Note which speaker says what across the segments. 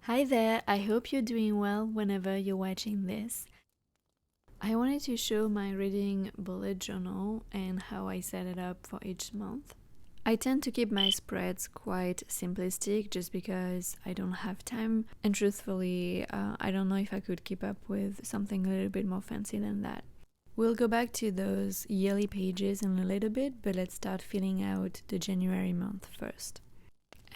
Speaker 1: Hi there, I hope you're doing well whenever you're watching this. I wanted to show my reading bullet journal and how I set it up for each month. I tend to keep my spreads quite simplistic just because I don't have time, and truthfully, I don't know if I could keep up with something a little bit more fancy than that. We'll go back to those yearly pages in a little bit, but let's start filling out the January month first.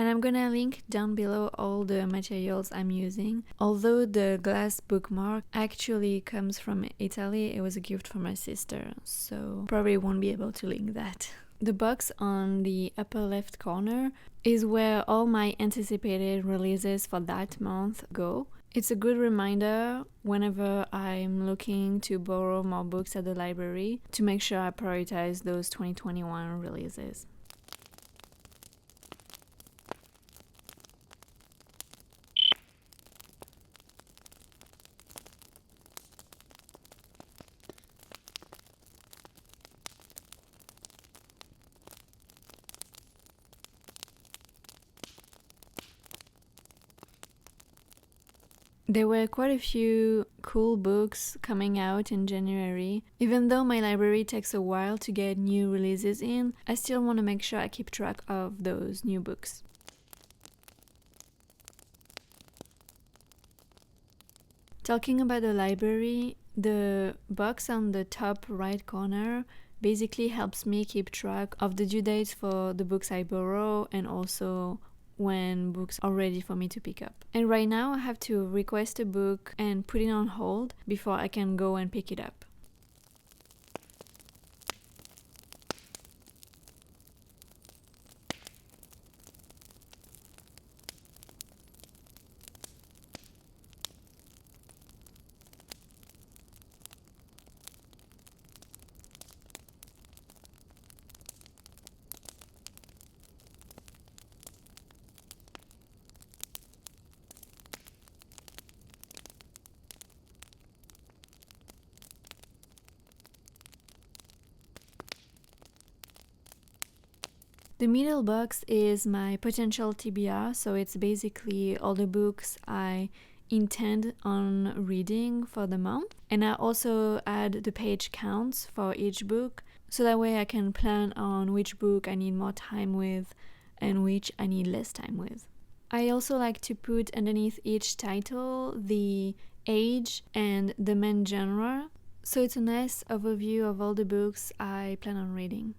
Speaker 1: And I'm gonna link down below all the materials I'm using. Although the glass bookmark actually comes from Italy, it was a gift from my sister, so probably won't be able to link that. The box on the upper left corner is where all my anticipated releases for that month go. It's a good reminder whenever I'm looking to borrow more books at the library to make sure I prioritize those 2021 releases. There were quite a few cool books coming out in January. Even though my library takes a while to get new releases in, I still want to make sure I keep track of those new books. Talking about the library, the box on the top right corner basically helps me keep track of the due dates for the books I borrow and also when books are ready for me to pick up. And right now I have to request a book and put it on hold before I can go and pick it up. The middle box is my potential TBR, so it's basically all the books I intend on reading for the month. And I also add the page counts for each book, so that way I can plan on which book I need more time with and which I need less time with. I also like to put underneath each title the age and the main genre, so it's a nice overview of all the books I plan on reading.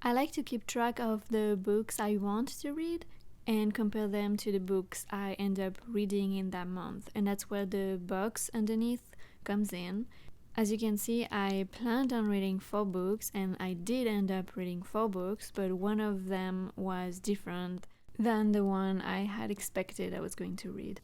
Speaker 1: I like to keep track of the books I want to read and compare them to the books I end up reading in that month, and that's where the box underneath comes in. As you can see, I planned on reading 4 books and I did end up reading 4 books, but one of them was different than the one I had expected I was going to read.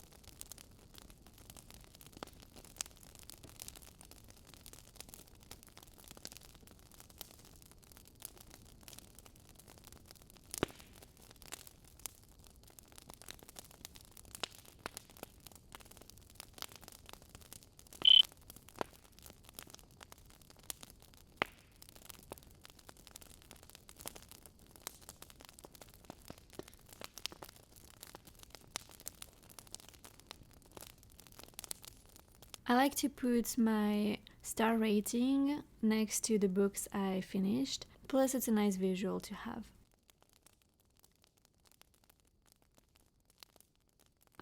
Speaker 1: I like to put my star rating next to the books I finished, plus it's a nice visual to have.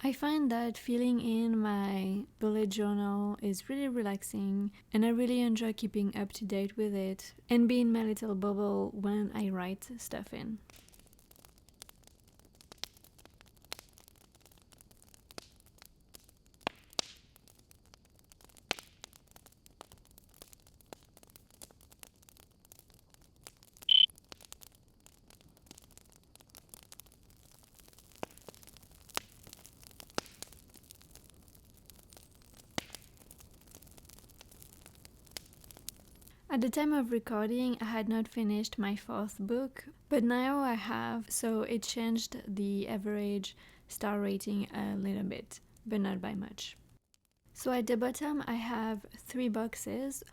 Speaker 1: I find that filling in my bullet journal is really relaxing, and I really enjoy keeping up to date with it and be in my little bubble when I write stuff in. At the time of recording, I had not finished my fourth book, but now I have, so it changed the average star rating a little bit, but not by much. So at the bottom, I have 3 boxes.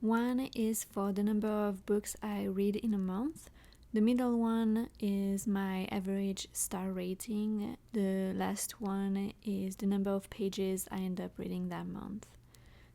Speaker 1: One is for the number of books I read in a month. The middle one is my average star rating. The last one is the number of pages I end up reading that month.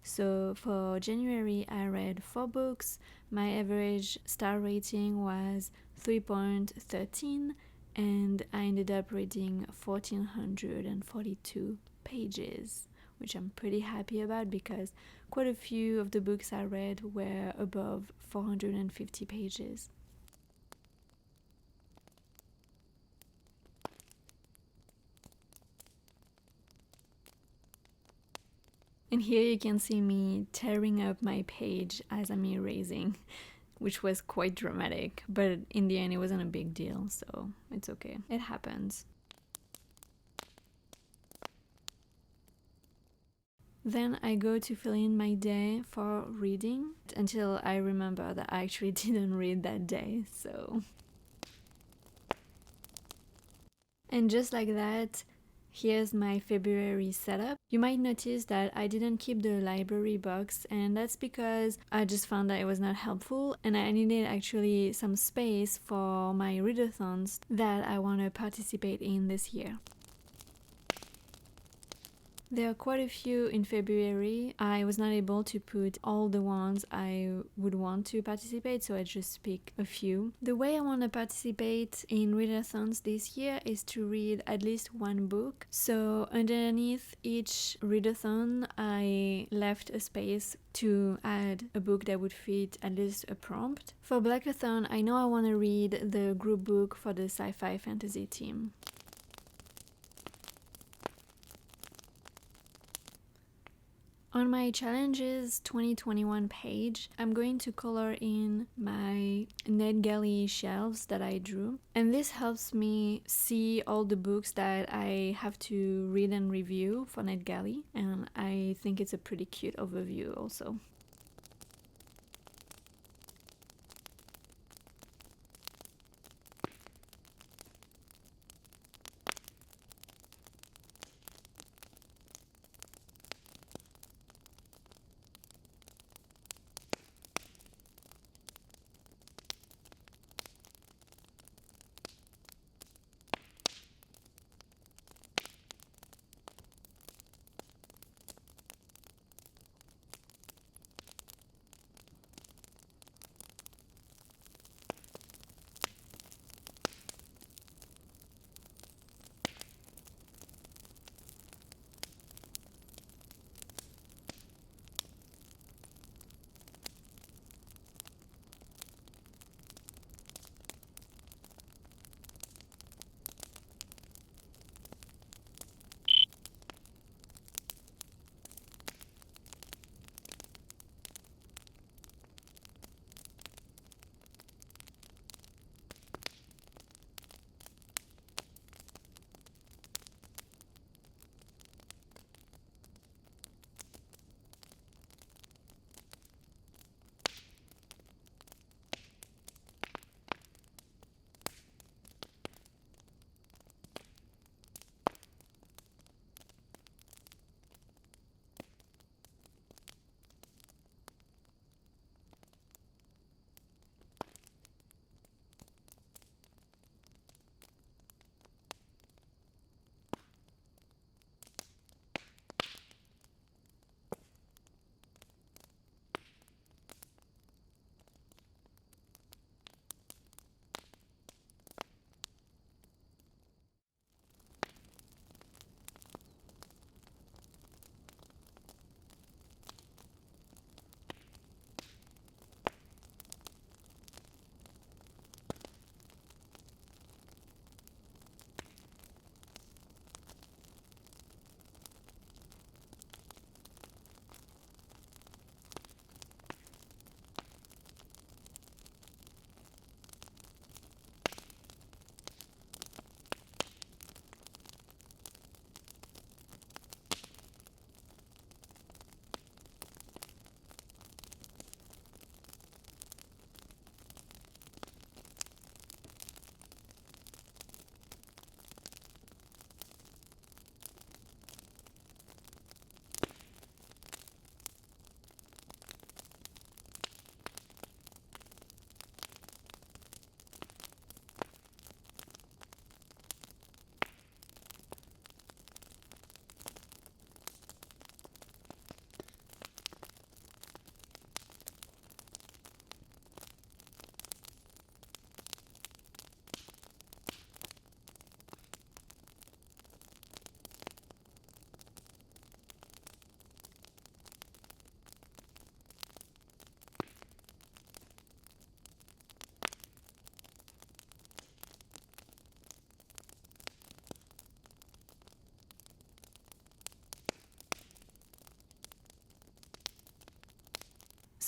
Speaker 1: So for January, I read 4 books. My average star rating was 3.13, and I ended up reading 1,442 pages, which I'm pretty happy about because quite a few of the books I read were above 450 pages. And here you can see me tearing up my page as I'm erasing, which was quite dramatic, but in the end it wasn't a big deal, so it's okay. It happens. Then I go to fill in my day for reading until I remember that I actually didn't read that day, so... And just like that, here's my February setup. You might notice that I didn't keep the library box, and that's because I just found that it was not helpful and I needed actually some space for my readathons that I want to participate in this year. There are quite a few in February. I was not able to put all the ones I would want to participate, so I just pick a few. The way I want to participate in readathons this year is to read at least 1 book. So underneath each readathon, I left a space to add a book that would fit at least a prompt. For Blackathon, I know I want to read the group book for the sci-fi fantasy team. On my challenges 2021 page, I'm going to color in my Galley Shelves that I drew, and this helps me see all the books that I have to read and review for NetGalley, and I think it's a pretty cute overview also.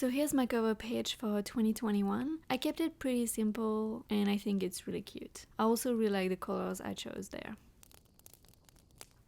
Speaker 1: So here's my cover page for 2021. I kept it pretty simple and I think it's really cute. I also really like the colors I chose there.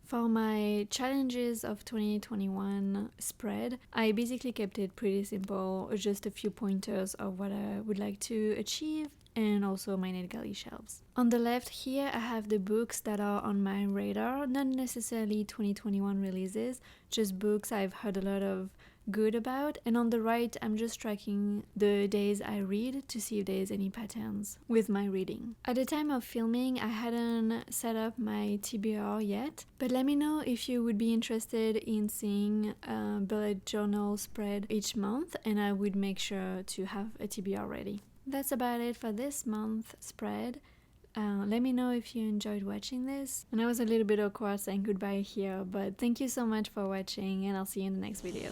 Speaker 1: For my challenges of 2021 spread, I basically kept it pretty simple, just a few pointers of what I would like to achieve and also my net Galley Shelves. On the left here I have the books that are on my radar, not necessarily 2021 releases, just books I've heard a lot of good about, and on the right I'm just tracking the days I read to see if there's any patterns with my reading. At the time of filming I hadn't set up my TBR yet, but let me know if you would be interested in seeing a bullet journal spread each month and I would make sure to have a TBR ready. That's about it for this month spread. Let me know if you enjoyed watching this. And I was a little bit awkward saying goodbye here, but thank you so much for watching and I'll see you in the next video.